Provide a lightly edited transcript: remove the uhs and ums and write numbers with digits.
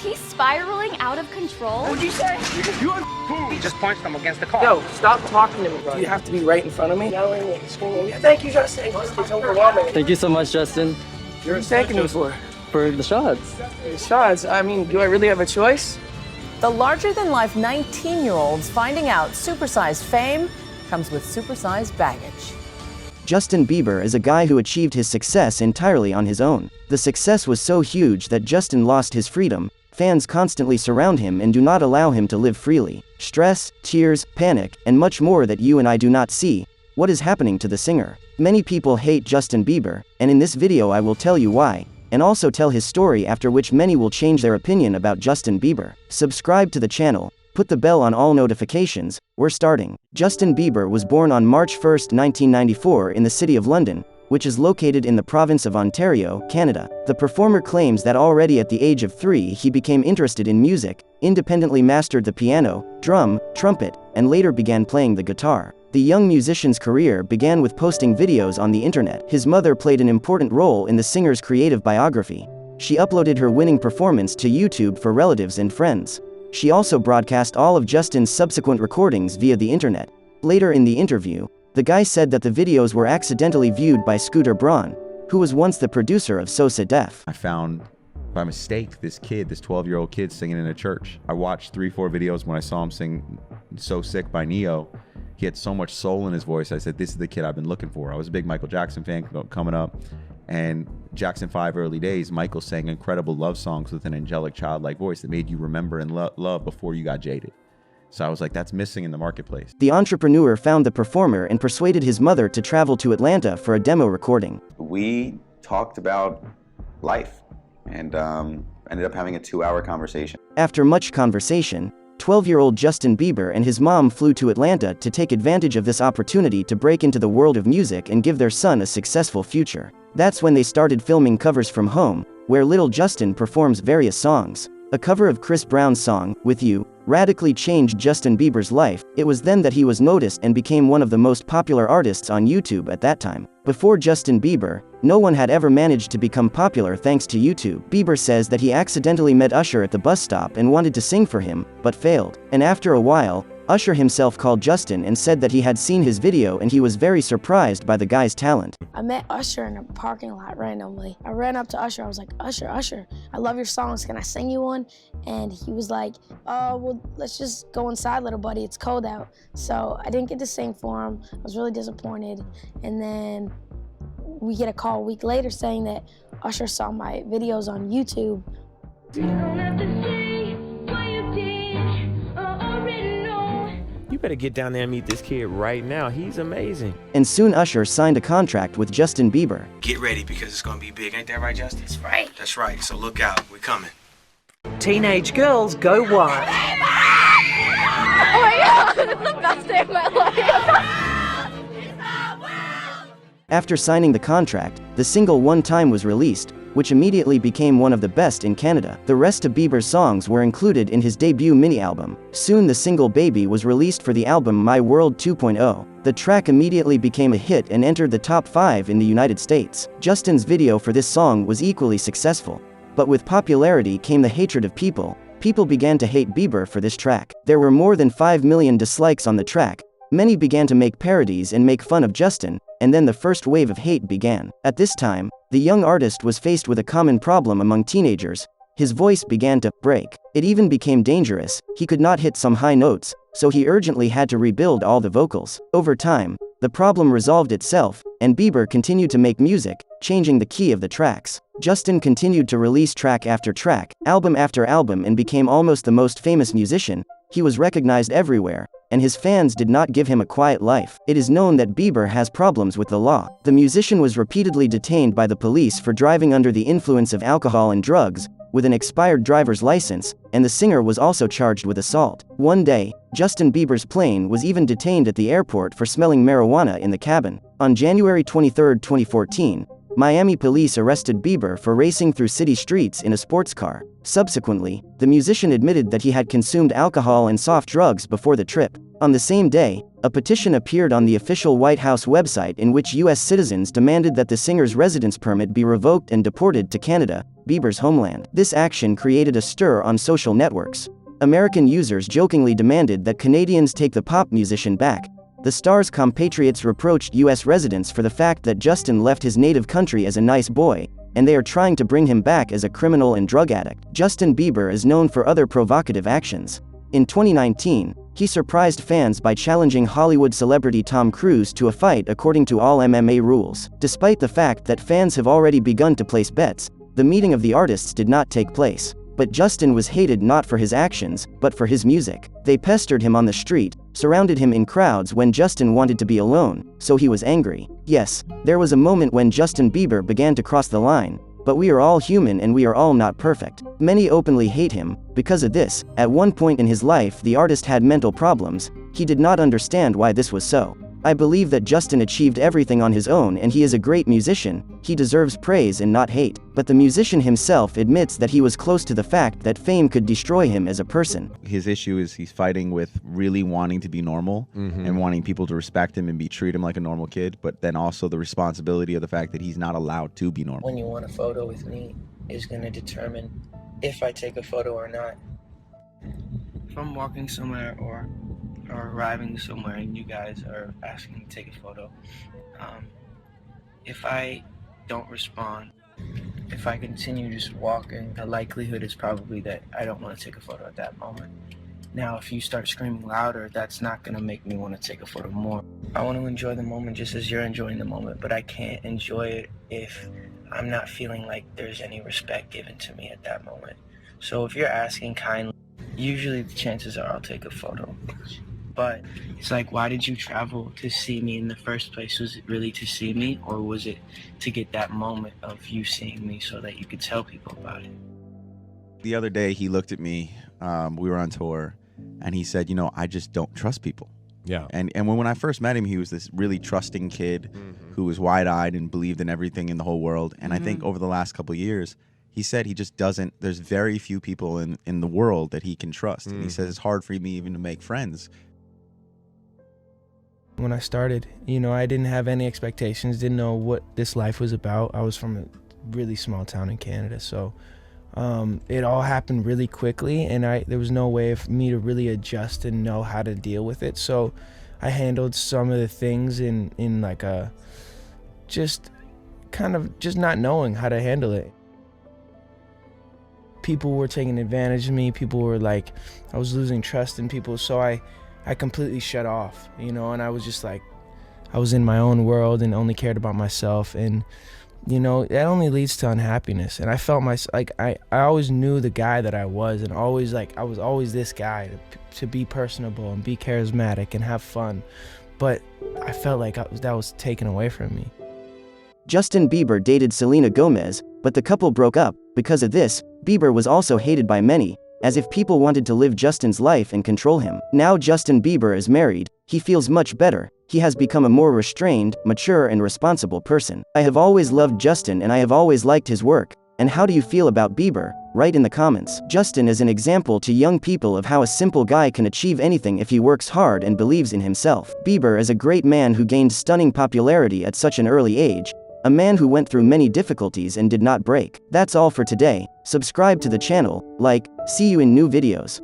He's spiraling out of control. What'd you say? He just punched him against the car. Yo, stop talking to me, bro. Do you have to be right in front of me? Yelling and screaming. Yeah, thank you, Justin. It's overwhelming. Thank you so much, Justin. You're thanking me for? For the shots. The shots? I mean, do I really have a choice? The larger-than-life 19-year-old's finding out supersized fame comes with supersized baggage. Justin Bieber is a guy who achieved his success entirely on his own. The success was so huge that Justin lost his freedom. Fans constantly surround him and do not allow him to live freely. Stress, tears, panic, and much more that you and I do not see. What is happening to the singer? Many people hate Justin Bieber, and in this video I will tell you why, and also tell his story, after which many will change their opinion about Justin Bieber. Subscribe to the channel. Put the bell on all notifications. We're starting. Justin Bieber was born on March 1, 1994 in the city of London, which is located in the province of Ontario, Canada. The performer claims that already at the age of 3 he became interested in music, independently mastered the piano, drum, trumpet, and later began playing the guitar. The young musician's career began with posting videos on the internet. His mother played an important role in the singer's creative biography. She uploaded her winning performance to YouTube for relatives and friends. She also broadcast all of Justin's subsequent recordings via the internet. Later in the interview, the guy said that the videos were accidentally viewed by Scooter Braun, who was once the producer of So So Def. I found by mistake this 12-year-old kid singing in a church. I watched 3-4 videos when I saw him sing So Sick by Neo. He had so much soul in his voice. I said, this is the kid I've been looking for. I was a big Michael Jackson fan coming up. And Jackson 5 early days, Michael sang incredible love songs with an angelic childlike voice that made you remember and love before you got jaded. So I was like, that's missing in the marketplace. The entrepreneur found the performer and persuaded his mother to travel to Atlanta for a demo recording. We talked about life and ended up having a 2-hour conversation. After much conversation, 12-year-old Justin Bieber and his mom flew to Atlanta to take advantage of this opportunity to break into the world of music and give their son a successful future. That's when they started filming covers from home, where little Justin performs various songs. A cover of Chris Brown's song, With You, radically changed Justin Bieber's life. It was then that he was noticed and became one of the most popular artists on YouTube at that time. Before Justin Bieber, no one had ever managed to become popular thanks to YouTube. Bieber says that he accidentally met Usher at the bus stop and wanted to sing for him, but failed. And after a while, Usher himself called Justin and said that he had seen his video and he was very surprised by the guy's talent. I met Usher in a parking lot randomly. I ran up to Usher. I was like, Usher, I love your songs. Can I sing you one? And he was like, well, let's just go inside, little buddy. It's cold out. So I didn't get to sing for him. I was really disappointed. And then we get a call a week later saying that Usher saw my videos on YouTube. You don't have to say what you did, already know. You better get down there and meet this kid right now. He's amazing. And soon Usher signed a contract with Justin Bieber. Get ready because it's gonna be big. Ain't that right, Justin? That's right. That's right. So look out. We're coming. Teenage girls go wild. Oh my God, this is the best day of my life. After signing the contract, the single One Time was released, which immediately became one of the best in Canada. The rest of Bieber's songs were included in his debut mini-album. Soon the single Baby was released for the album My World 2.0. The track immediately became a hit and entered the top 5 in the United States. Justin's video for this song was equally successful. But with popularity came the hatred of people. People began to hate Bieber for this track. There were more than 5 million dislikes on the track. Many began to make parodies and make fun of Justin, and then the first wave of hate began. At this time, the young artist was faced with a common problem among teenagers. His voice began to break. It even became dangerous. He could not hit some high notes, so he urgently had to rebuild all the vocals. Over time, the problem resolved itself, and Bieber continued to make music, changing the key of the tracks. Justin continued to release track after track, album after album, and became almost the most famous musician. He was recognized everywhere, and his fans did not give him a quiet life. It is known that Bieber has problems with the law. The musician was repeatedly detained by the police for driving under the influence of alcohol and drugs, with an expired driver's license, and the singer was also charged with assault. One day, Justin Bieber's plane was even detained at the airport for smelling marijuana in the cabin. On January 23, 2014, Miami police arrested Bieber for racing through city streets in a sports car. Subsequently, the musician admitted that he had consumed alcohol and soft drugs before the trip. On the same day, a petition appeared on the official White House website in which U.S. citizens demanded that the singer's residence permit be revoked and deported to Canada, Bieber's homeland. This action created a stir on social networks. American users jokingly demanded that Canadians take the pop musician back. The star's compatriots reproached U.S. residents for the fact that Justin left his native country as a nice boy, and they are trying to bring him back as a criminal and drug addict. Justin Bieber is known for other provocative actions. In 2019, he surprised fans by challenging Hollywood celebrity Tom Cruise to a fight according to all MMA rules. Despite the fact that fans have already begun to place bets, the meeting of the artists did not take place. But Justin was hated not for his actions, but for his music. They pestered him on the street, surrounded him in crowds when Justin wanted to be alone, so he was angry. Yes, there was a moment when Justin Bieber began to cross the line, but we are all human and we are all not perfect. Many openly hate him. Because of this, at one point in his life the artist had mental problems. He did not understand why this was so. I believe that Justin achieved everything on his own and he is a great musician. He deserves praise and not hate. But the musician himself admits that he was close to the fact that fame could destroy him as a person. His issue is he's fighting with really wanting to be normal and wanting people to respect him and treat him like a normal kid, but then also the responsibility of the fact that he's not allowed to be normal. When you want a photo with me is going to determine if I take a photo or not. If I'm walking somewhere or arriving somewhere and you guys are asking to take a photo, if I don't respond, if I continue just walking, the likelihood is probably that I don't want to take a photo at that moment. Now, if you start screaming louder, that's not going to make me want to take a photo more. I want to enjoy the moment just as you're enjoying the moment, but I can't enjoy it if I'm not feeling like there's any respect given to me at that moment. So if you're asking kindly, usually the chances are I'll take a photo. But it's like, why did you travel to see me in the first place? Was it really to see me, or was it to get that moment of you seeing me so that you could tell people about it? The other day he looked at me, we were on tour, and he said, you know, I just don't trust people. Yeah. And when I first met him, he was this really trusting kid who was wide-eyed and believed in everything in the whole world. And I think over the last couple of years, he said he just doesn't, there's very few people in the world that he can trust. And he says it's hard for me even to make friends. When I started, you know, I didn't have any expectations, didn't know what this life was about. I was from a really small town in Canada, so it all happened really quickly, and there was no way for me to really adjust and know how to deal with it. So I handled some of the things in like a just kind of just not knowing how to handle it. People were taking advantage of me. People were like, I was losing trust in people, so I completely shut off, you know, and I was just like, I was in my own world and only cared about myself, and you know, that only leads to unhappiness. And I felt I always knew the guy that I was, and always I was always this guy to be personable and be charismatic and have fun, but I felt like that was taken away from me. Justin Bieber dated Selena Gomez, but the couple broke up. Because of this, Bieber was also hated by many, as if people wanted to live Justin's life and control him. Now Justin Bieber is married, he feels much better. He has become a more restrained, mature and responsible person. I have always loved Justin and I have always liked his work. And how do you feel about Bieber? Write in the comments. Justin is an example to young people of how a simple guy can achieve anything if he works hard and believes in himself. Bieber is a great man who gained stunning popularity at such an early age. A man who went through many difficulties and did not break. That's all for today. Subscribe to the channel, like, see you in new videos.